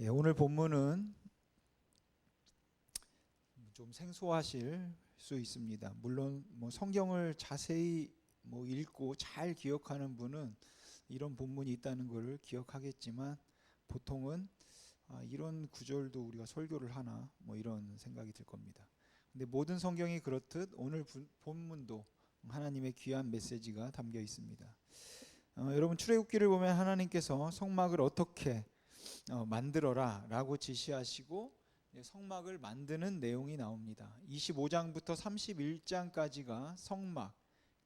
오늘 본문은 좀 생소하실 수 있습니다. 물론 성경을 자세히 읽고 잘 기억하는 분은 이런 본문이 있다는 것을 기억하겠지만, 보통은 이런 구절도 우리가 설교를 하나 이런 생각이 들 겁니다. 근데 모든 성경이 그렇듯 오늘 본문도 하나님의 귀한 메시지가 담겨 있습니다. 여러분, 출애굽기를 보면 하나님께서 성막을 어떻게 만들어라 라고 지시하시고 성막을 만드는 내용이 나옵니다. 25장부터 31장까지가 성막,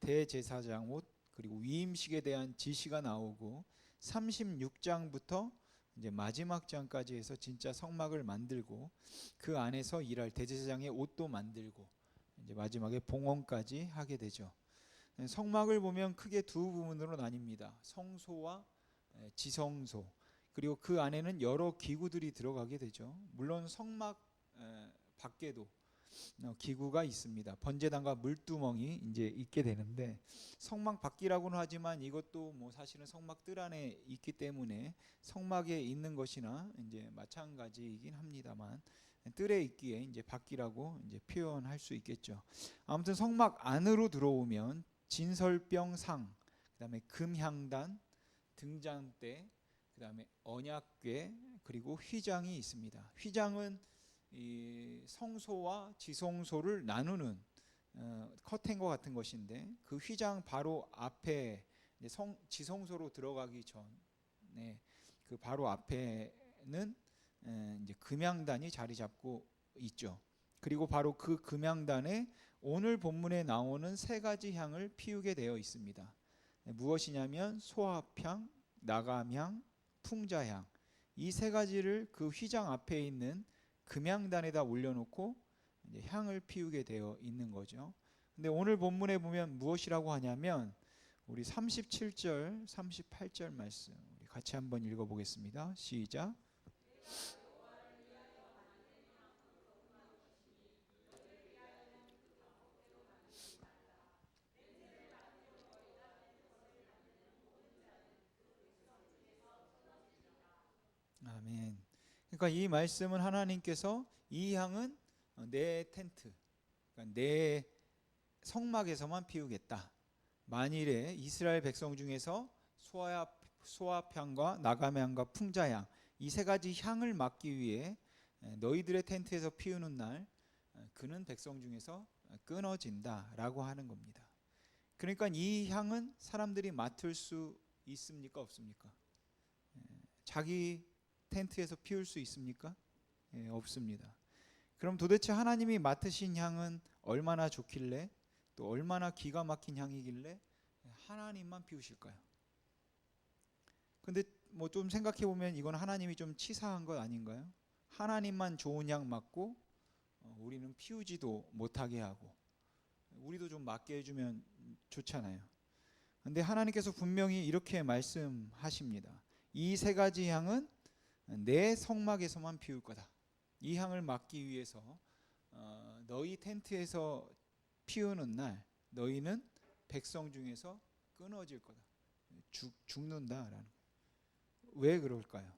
대제사장 옷, 그리고 위임식에 대한 지시가 나오고, 36장부터 이제 마지막 장까지 해서 진짜 성막을 만들고 그 안에서 일할 대제사장의 옷도 만들고 이제 마지막에 봉헌까지 하게 되죠. 성막을 보면 크게 두 부분으로 나뉩니다. 성소와 지성소. 그리고 그 안에는 여러 기구들이 들어가게 되죠. 물론 성막 밖에도 기구가 있습니다. 번제단과 물두멍이 이제 있게 되는데, 성막 밖이라고는 하지만 이것도 사실은 성막 뜰 안에 있기 때문에 성막에 있는 것이나 이제 마찬가지이긴 합니다만, 뜰에 있기에 이제 밖이라고 이제 표현할 수 있겠죠. 아무튼 성막 안으로 들어오면 진설병 상, 그다음에 금향단, 등잔대, 그다음에 언약궤, 그리고 휘장이 있습니다. 휘장은 이 성소와 지성소를 나누는 커튼과 같은 것인데, 그 휘장 바로 앞에 지성소로 들어가기 전에 그 바로 앞에는 이제 금향단이 자리 잡고 있죠. 그리고 바로 그 금향단에 오늘 본문에 나오는 세 가지 향을 피우게 되어 있습니다. 무엇이냐면 소합향, 나감향, 풍자향. 이 세 가지를 그 휘장 앞에 있는 금향단에다 올려놓고 이제 향을 피우게 되어 있는 거죠. 근데 오늘 본문에 보면 무엇이라고 하냐면, 우리 37절, 38절 말씀 우리 같이 한번 읽어보겠습니다. 시작. 아멘. 그러니까 이 말씀은 하나님께서 이 향은 내 텐트, 그러니까 내 성막에서만 피우겠다. 만일에 이스라엘 백성 중에서 소합향과 나감향과 풍자향, 이 세 가지 향을 맡기 위해 너희들의 텐트에서 피우는 날 그는 백성 중에서 끊어진다라고 하는 겁니다. 그러니까 이 향은 사람들이 맡을 수 있습니까, 없습니까? 자기 텐트에서 피울 수 있습니까? 없습니다. 그럼 도대체 하나님이 맡으신 향은 얼마나 좋길래, 또 얼마나 기가 막힌 향이길래 하나님만 피우실까요? 근데 좀 생각해 보면 이건 하나님이 좀 치사한 것 아닌가요? 하나님만 좋은 향 맡고 우리는 피우지도 못하게 하고, 우리도 좀 맡게 해주면 좋잖아요. 근데 하나님께서 분명히 이렇게 말씀하십니다. 이 세 가지 향은 내 성막에서만 피울 거다. 이 향을 맡기 위해서 너희 텐트에서 피우는 날 너희는 백성 중에서 끊어질 거다. 죽는다라는 거예요. 왜 그럴까요?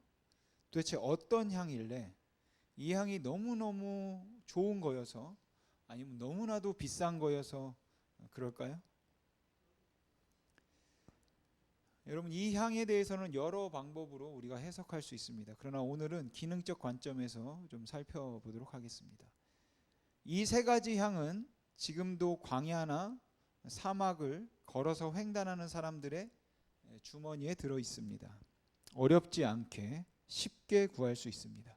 도대체 어떤 향일래? 이 향이 너무너무 좋은 거여서, 아니면 너무나도 비싼 거여서 그럴까요? 여러분, 이 향에 대해서는 여러 방법으로 우리가 해석할 수 있습니다. 그러나 오늘은 기능적 관점에서 좀 살펴보도록 하겠습니다. 이 세 가지 향은 지금도 광야나 사막을 걸어서 횡단하는 사람들의 주머니에 들어 있습니다. 어렵지 않게 쉽게 구할 수 있습니다.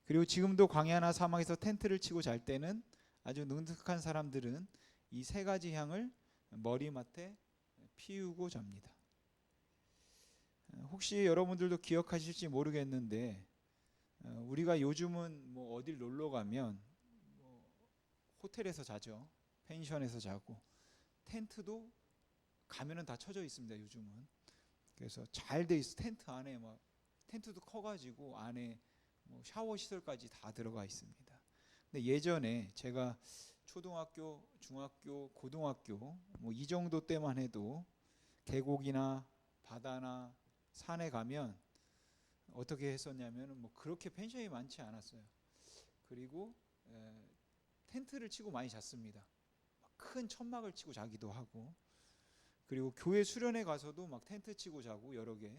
그리고 지금도 광야나 사막에서 텐트를 치고 잘 때는 아주 능숙한 사람들은 이 세 가지 향을 머리맡에 피우고 잡니다. 혹시 여러분들도 기억하실지 모르겠는데, 우리가 요즘은 어딜 놀러 가면 호텔에서 자죠. 펜션에서 자고, 텐트도 가면은 다 쳐져 있습니다. 요즘은. 그래서 잘 돼 있어. 텐트 안에 텐트도 커가지고 안에 샤워 시설까지 다 들어가 있습니다. 근데 예전에 제가 초등학교, 중학교, 고등학교 이 정도 때만 해도 계곡이나 바다나 산에 가면 어떻게 했었냐면은 뭐 그렇게 펜션이 많지 않았어요. 그리고 텐트를 치고 많이 잤습니다. 큰 천막을 치고 자기도 하고, 그리고 교회 수련회 가서도 막 텐트 치고 자고 여러 개,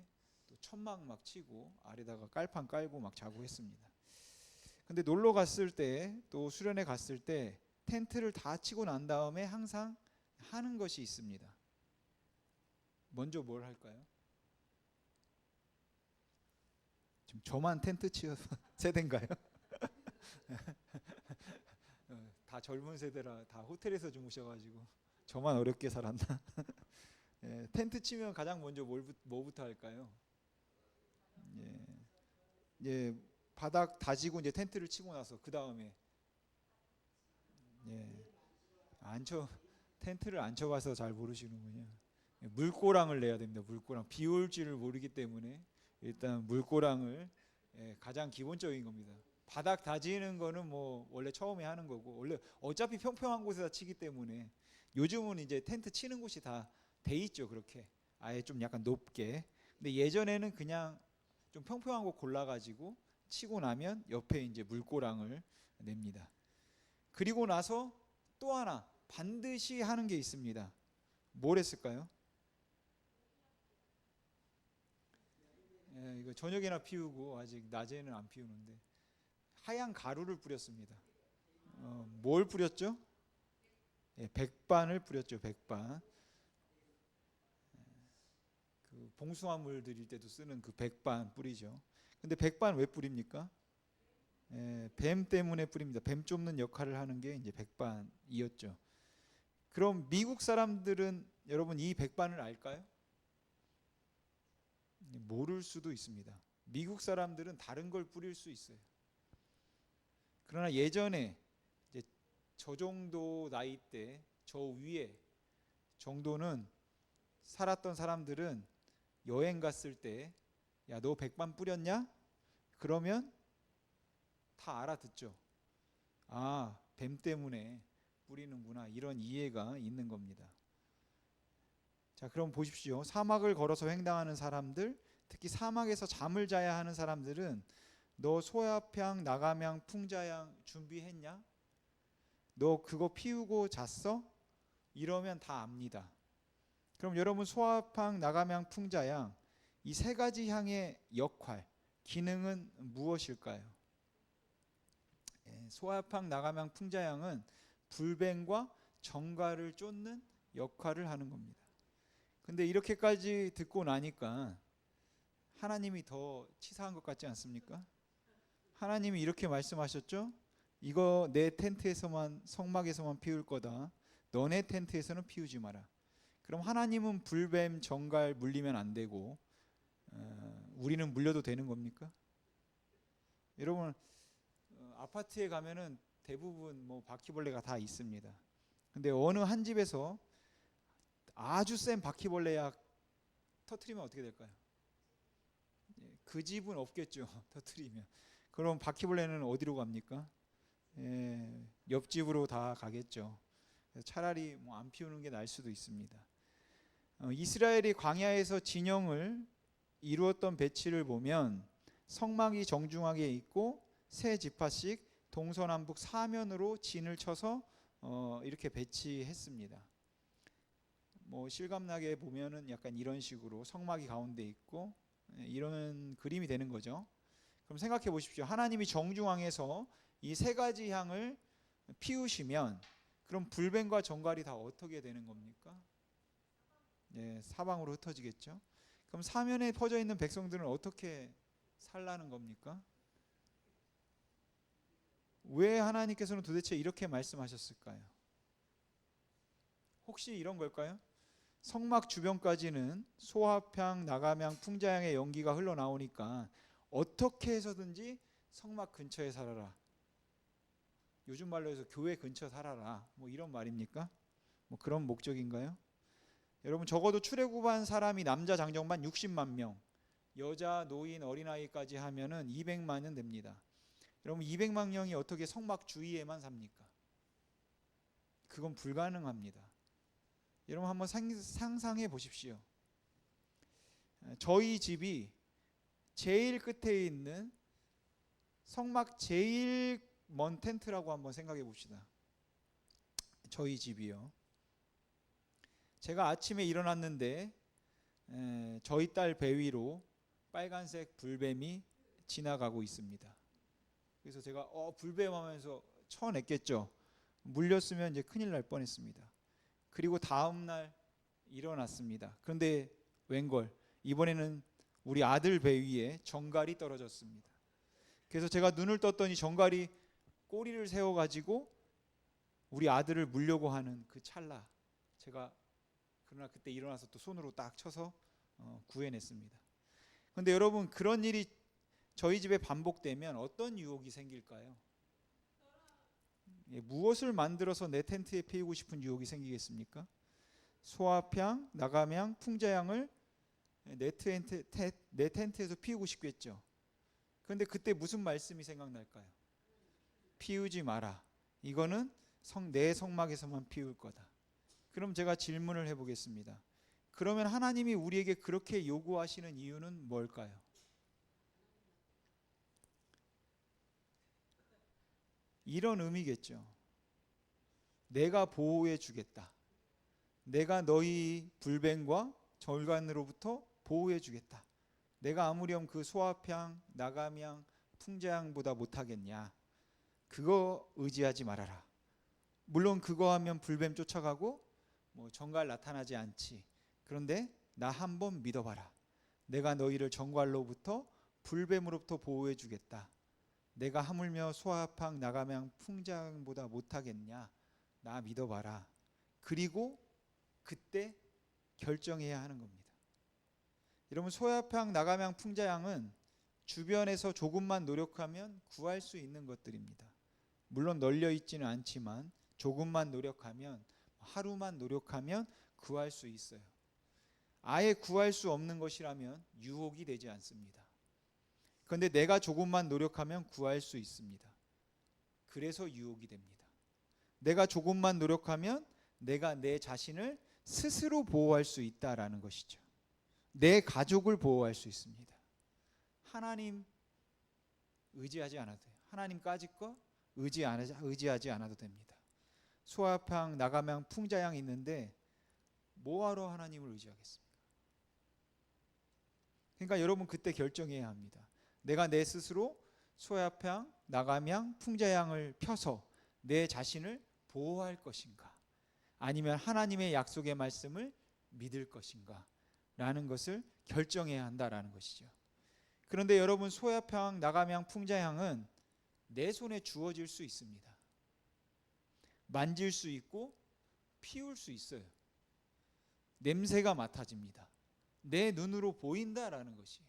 또 천막 막 치고 아래다가 깔판 깔고 막 자고 했습니다. 근데 놀러 갔을 때, 또 수련회 갔을 때 텐트를 다 치고 난 다음에 항상 하는 것이 있습니다. 먼저 뭘 할까요? 지금 저만 텐트 치어서 세대인가요? 다 젊은 세대라 다 호텔에서 주무셔가지고 저만 어렵게 살았나? 텐트 치면 가장 먼저 뭐부터 할까요? 예, 예, 바닥 다지고 이제 텐트를 치고 나서 그 다음에 예, 안 쳐, 텐트를 안 쳐가서 잘 모르시는군요. 물고랑을 내야 됩니다. 물고랑. 비 올 줄을 모르기 때문에 일단 물고랑을 가장 기본적인 겁니다. 바닥 다지는 거는 뭐 원래 처음에 하는 거고, 원래 어차피 평평한 곳에다 치기 때문에 요즘은 이제 텐트 치는 곳이 다 돼 있죠. 그렇게 아예 좀 약간 높게. 근데 예전에는 그냥 좀 평평한 곳 골라가지고 치고 나면 옆에 이제 물고랑을 냅니다. 그리고 나서 또 하나 반드시 하는 게 있습니다. 뭘 했을까요? 이거 저녁에나 피우고 아직 낮에는 안 피우는데 하얀 가루를 뿌렸습니다. 뭘 뿌렸죠? 백반을 뿌렸죠. 백반. 그 봉숭아물 드릴 때도 쓰는 그 백반 뿌리죠. 근데 백반 왜 뿌립니까? 뱀 때문에 뿌립니다. 뱀 쫓는 역할을 하는 게 이제 백반이었죠. 그럼 미국 사람들은 여러분 이 백반을 알까요? 모를 수도 있습니다. 미국 사람들은 다른 걸 뿌릴 수 있어요. 그러나 예전에 이제 저 정도 나이 때, 저 위에 정도는 살았던 사람들은 여행 갔을 때, 야, 너 백반 뿌렸냐? 그러면 다 알아듣죠. 아, 뱀 때문에 뿌리는구나. 이런 이해가 있는 겁니다. 자, 그럼 보십시오. 사막을 걸어서 횡단하는 사람들, 특히 사막에서 잠을 자야 하는 사람들은 너 소야향, 나감향, 풍자향 준비했냐? 너 그거 피우고 잤어? 이러면 다 압니다. 그럼 여러분 소화향, 나감향, 풍자향 이 세 가지 향의 역할, 기능은 무엇일까요? 소화향, 나감향, 풍자향은 불뱀과 정갈을 쫓는 역할을 하는 겁니다. 근데 이렇게까지 듣고 나니까 하나님이 더 치사한 것 같지 않습니까? 하나님이 이렇게 말씀하셨죠? 이거 내 텐트에서만, 성막에서만 피울 거다. 너네 텐트에서는 피우지 마라. 그럼 하나님은 불뱀, 정갈 물리면 안 되고 우리는 물려도 되는 겁니까? 여러분 아파트에 가면은 대부분 뭐 바퀴벌레가 다 있습니다. 근데 어느 한 집에서 아주 센 바퀴벌레 약 터트리면 어떻게 될까요? 그 집은 없겠죠. 터트리면. 그럼 바퀴벌레는 어디로 갑니까? 옆집으로 다 가겠죠. 차라리 뭐 안 피우는 게 나을 수도 있습니다. 이스라엘이 광야에서 진영을 이루었던 배치를 보면 성막이 정중하게 있고 세 지파씩 동서남북 사면으로 진을 쳐서 이렇게 배치했습니다. 뭐 실감나게 보면은 약간 이런 식으로 성막이 가운데 있고 이런 그림이 되는 거죠. 그럼 생각해 보십시오. 하나님이 정중앙에서 이 세 가지 향을 피우시면 그럼 불뱀과 정갈이 다 어떻게 되는 겁니까? 사방으로 흩어지겠죠. 그럼 사면에 퍼져 있는 백성들은 어떻게 살라는 겁니까? 왜 하나님께서는 도대체 이렇게 말씀하셨을까요? 혹시 이런 걸까요? 성막 주변까지는 소합향, 나감향, 풍자향의 연기가 흘러나오니까 어떻게 해서든지 성막 근처에 살아라. 요즘 말로 해서 교회 근처 살아라. 뭐 이런 말입니까? 뭐 그런 목적인가요? 여러분 적어도 출애굽한 사람이 남자 장정만 60만 명, 여자, 노인, 어린아이까지 하면은 200만은 됩니다. 여러분 200만 명이 어떻게 성막 주위에만 삽니까? 그건 불가능합니다. 여러분 한번 상상해 보십시오. 저희 집이 제일 끝에 있는 성막 제일 먼 텐트라고 한번 생각해 봅시다. 저희 집이요. 제가 아침에 일어났는데 저희 딸 배 위로 빨간색 불뱀이 지나가고 있습니다. 그래서 제가 불뱀 하면서 쳐냈겠죠. 물렸으면 이제 큰일 날 뻔했습니다. 그리고 다음 날 일어났습니다. 그런데 웬걸 이번에는 우리 아들 배 위에 정갈이 떨어졌습니다. 그래서 제가 눈을 떴더니 정갈이 꼬리를 세워가지고 우리 아들을 물려고 하는 그 찰나, 제가 그러나 그때 일어나서 또 손으로 딱 쳐서 구해냈습니다. 그런데 여러분, 그런 일이 저희 집에 반복되면 어떤 유혹이 생길까요? 무엇을 만들어서 내 텐트에 피우고 싶은 유혹이 생기겠습니까? 소합향, 나감향, 풍자향을 내 텐트에서 피우고 싶겠죠. 그런데 그때 무슨 말씀이 생각날까요? 피우지 마라. 이거는 내 성막에서만 피울 거다. 그럼 제가 질문을 해보겠습니다. 그러면 하나님이 우리에게 그렇게 요구하시는 이유는 뭘까요? 이런 의미겠죠. 내가 보호해 주겠다. 내가 너희 불뱀과 절간으로부터 보호해 주겠다. 내가 아무렴 그 소합향, 나감향, 풍자향보다 못하겠냐. 그거 의지하지 말아라. 물론 그거 하면 불뱀 쫓아가고 정갈 나타나지 않지. 그런데 나 한번 믿어봐라. 내가 너희를 정갈로부터 불뱀으로부터 보호해 주겠다. 내가 하물며 소합향, 나감향, 풍자향보다 못하겠냐. 나 믿어봐라. 그리고 그때 결정해야 하는 겁니다. 여러분, 소합향, 나감향, 풍자향은 주변에서 조금만 노력하면 구할 수 있는 것들입니다. 물론 널려 있지는 않지만 조금만 노력하면, 하루만 노력하면 구할 수 있어요. 아예 구할 수 없는 것이라면 유혹이 되지 않습니다. 그런데 내가 조금만 노력하면 구할 수 있습니다. 그래서 유혹이 됩니다. 내가 조금만 노력하면 내가 내 자신을 스스로 보호할 수 있다라는 것이죠. 내 가족을 보호할 수 있습니다. 하나님 의지하지 않아도 돼요. 하나님까지 거 의지하지 않아도 됩니다. 소합향, 나감향, 풍자향 있는데 뭐하러 하나님을 의지하겠습니까? 그러니까 여러분, 그때 결정해야 합니다. 내가 내 스스로 소합향, 나감향, 풍자향을 펴서 내 자신을 보호할 것인가, 아니면 하나님의 약속의 말씀을 믿을 것인가 라는 것을 결정해야 한다라는 것이죠. 그런데 여러분, 소합향, 나감향, 풍자향은 내 손에 주어질 수 있습니다. 만질 수 있고 피울 수 있어요. 냄새가 맡아집니다. 내 눈으로 보인다라는 것이.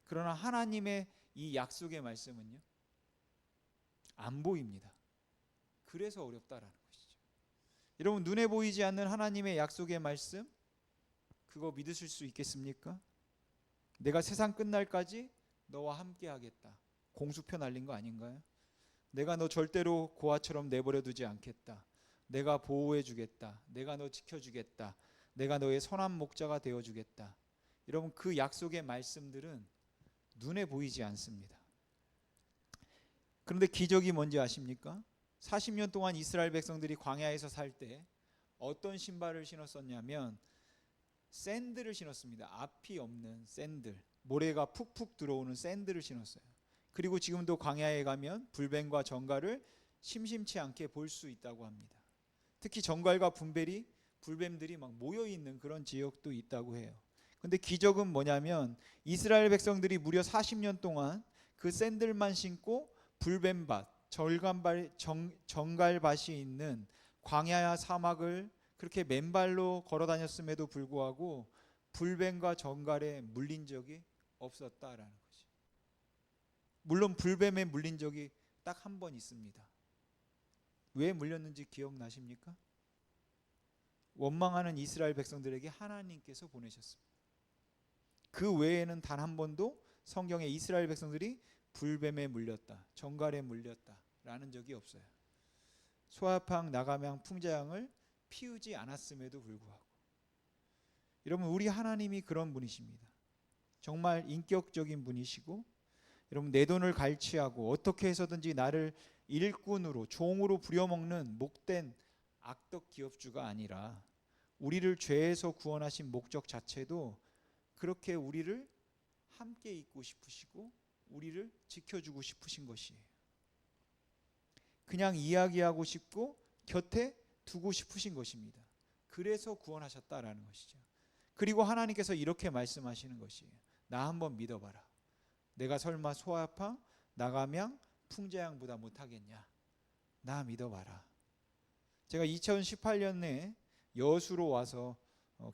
그러나 하나님의 이 약속의 말씀은요, 안 보입니다. 그래서 어렵다라는 것이죠. 여러분, 눈에 보이지 않는 하나님의 약속의 말씀, 그거 믿으실 수 있겠습니까? 내가 세상 끝날까지 너와 함께 하겠다. 공수표 날린 거 아닌가요? 내가 너 절대로 고아처럼 내버려 두지 않겠다. 내가 보호해 주겠다. 내가 너 지켜주겠다. 내가 너의 선한 목자가 되어 주겠다. 여러분, 그 약속의 말씀들은 눈에 보이지 않습니다. 그런데 기적이 뭔지 아십니까? 40년 동안 이스라엘 백성들이 광야에서 살 때 어떤 신발을 신었었냐면 샌들을 신었습니다. 앞이 없는 샌들, 모래가 푹푹 들어오는 샌들을 신었어요. 그리고 지금도 광야에 가면 불뱀과 정갈을 심심치 않게 볼 수 있다고 합니다. 특히 정갈과 불뱀들이 막 모여 있는 그런 지역도 있다고 해요. 그런데 기적은 뭐냐면 이스라엘 백성들이 무려 40년 동안 그 샌들만 신고 불뱀밭, 정갈밭이 있는 광야와 사막을 그렇게 맨발로 걸어 다녔음에도 불구하고 불뱀과 정갈에 물린 적이 없었다라는 거죠. 물론 불뱀에 물린 적이 딱 한 번 있습니다. 왜 물렸는지 기억나십니까? 원망하는 이스라엘 백성들에게 하나님께서 보내셨습니다. 그 외에는 단 한 번도 성경에 이스라엘 백성들이 불뱀에 물렸다, 정갈에 물렸다라는 적이 없어요. 소합향, 나감향, 풍자향을 피우지 않았음에도 불구하고. 여러분, 우리 하나님이 그런 분이십니다. 정말 인격적인 분이시고, 여러분 내 돈을 갈취하고 어떻게 해서든지 나를 일꾼으로 종으로 부려먹는 목된 악덕 기업주가 아니라 우리를 죄에서 구원하신 목적 자체도 그렇게 우리를 함께 있고 싶으시고 우리를 지켜주고 싶으신 것이에요. 그냥 이야기하고 싶고 곁에 두고 싶으신 것입니다. 그래서 구원하셨다라는 것이죠. 그리고 하나님께서 이렇게 말씀하시는 것이에요. 나 한번 믿어봐라. 내가 설마 소아팡 나가면 풍자양보다 못하겠냐? 나 믿어봐라. 제가 2018년에 여수로 와서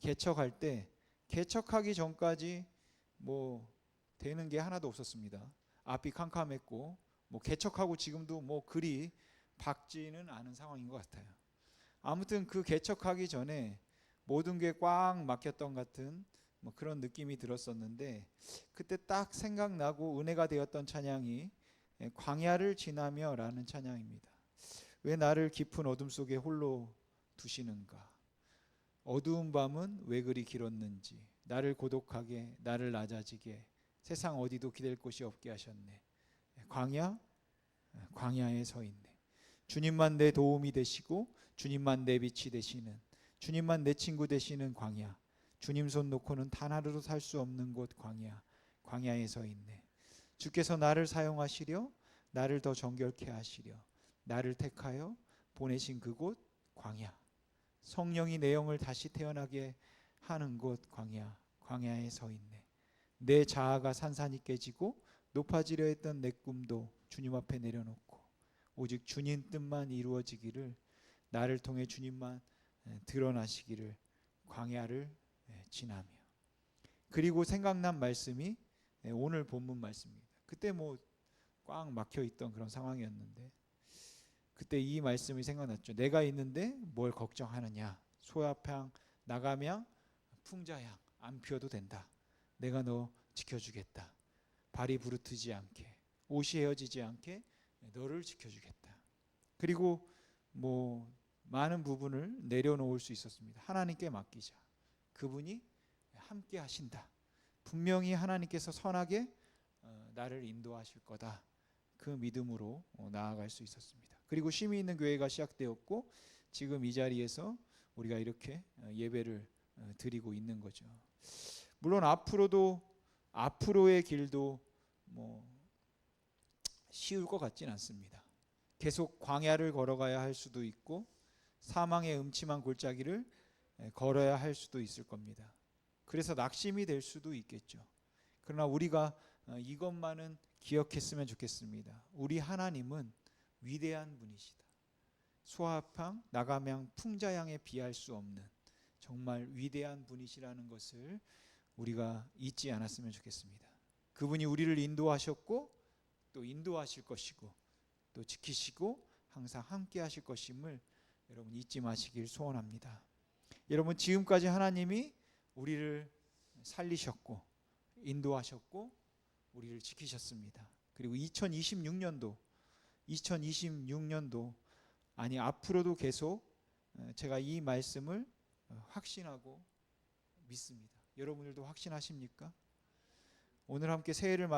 개척할 때 개척하기 전까지 뭐 되는 게 하나도 없었습니다. 앞이 캄캄했고 뭐 개척하고 지금도 뭐 그리 밝지는 않은 상황인 것 같아요. 아무튼 그 개척하기 전에 모든 게 꽉 막혔던 같은 뭐 그런 느낌이 들었었는데, 그때 딱 생각나고 은혜가 되었던 찬양이 광야를 지나며 라는 찬양입니다. 왜 나를 깊은 어둠 속에 홀로 두시는가? 어두운 밤은 왜 그리 길었는지, 나를 고독하게 나를 낮아지게 세상 어디도 기댈 곳이 없게 하셨네. 광야에 서 있네. 주님만 내 도움이 되시고 주님만 내 빛이 되시는, 주님만 내 친구 되시는 광야, 주님 손 놓고는 단 하루도 살 수 없는 곳 광야에 서 있네. 주께서 나를 사용하시려, 나를 더 정결케 하시려 나를 택하여 보내신 그곳 광야, 성령이 내 영을 다시 태어나게 하는 곳 광야에 서 있네. 내 자아가 산산이 깨지고 높아지려 했던 내 꿈도 주님 앞에 내려놓고 오직 주님 뜻만 이루어지기를, 나를 통해 주님만 드러나시기를 광야를 지나며. 그리고 생각난 말씀이 오늘 본문 말씀입니다. 그때 뭐 꽉 막혀 있던 그런 상황이었는데 그때 이 말씀이 생각났죠. 내가 있는데 뭘 걱정하느냐? 소아팡 나가면 풍자양 안 피워도 된다. 내가 너 지켜주겠다. 발이 부르트지 않게, 옷이 헤어지지 않게 너를 지켜주겠다. 그리고 뭐 많은 부분을 내려놓을 수 있었습니다. 하나님께 맡기자. 그분이 함께 하신다. 분명히 하나님께서 선하게 나를 인도하실 거다. 그 믿음으로 나아갈 수 있었습니다. 그리고 쉼이 있는 교회가 시작되었고 지금 이 자리에서 우리가 이렇게 예배를 드리고 있는 거죠. 물론 앞으로의 길도 뭐 쉬울 것 같진 않습니다. 계속 광야를 걸어가야 할 수도 있고 사망의 음침한 골짜기를 걸어야 할 수도 있을 겁니다. 그래서 낙심이 될 수도 있겠죠. 그러나 우리가 이것만은 기억했으면 좋겠습니다. 우리 하나님은 위대한 분이시다. 소아팡 나가명 풍자양에 비할 수 없는 정말 위대한 분이시라는 것을 우리가 잊지 않았으면 좋겠습니다. 그분이 우리를 인도하셨고 또 인도하실 것이고 또 지키시고 항상 함께 하실 것임을 여러분 잊지 마시길 소원합니다. 여러분 지금까지 하나님이 우리를 살리셨고 인도하셨고 우리를 지키셨습니다. 그리고 2026년도 아니 앞으로도 계속 제가 이 말씀을 확신하고 믿습니다. 여러분들도 확신하십니까? 오늘 함께 새해를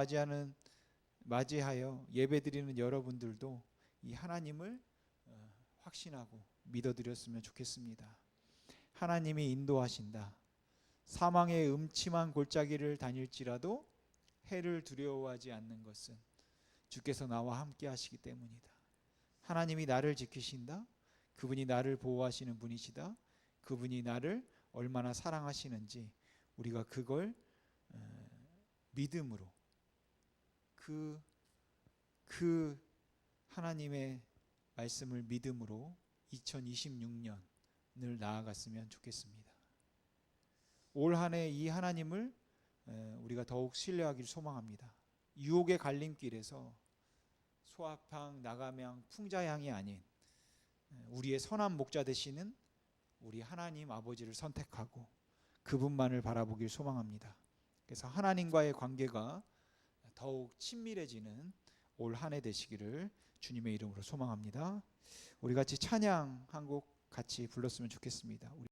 맞이하여 예배드리는 여러분들도 이 하나님을 확신하고 믿어드렸으면 좋겠습니다. 하나님이 인도하신다. 사망의 음침한 골짜기를 다닐지라도 해를 두려워하지 않는 것은 주께서 나와 함께 하시기 때문이다. 하나님이 나를 지키신다. 그분이 나를 보호하시는 분이시다. 그분이 나를 얼마나 사랑하시는지 우리가 그걸 믿음으로 그 하나님의 말씀을 믿음으로 2026년을 나아갔으면 좋겠습니다. 올 한 해 이 하나님을 우리가 더욱 신뢰하기를 소망합니다. 유혹의 갈림길에서 소아팡 나가명 풍자양이 아닌 우리의 선한 목자 되시는 우리 하나님 아버지를 선택하고 그분만을 바라보길 소망합니다. 그래서 하나님과의 관계가 더욱 친밀해지는 올 한 해 되시기를 주님의 이름으로 소망합니다. 우리 같이 찬양 한 곡 같이 불렀으면 좋겠습니다.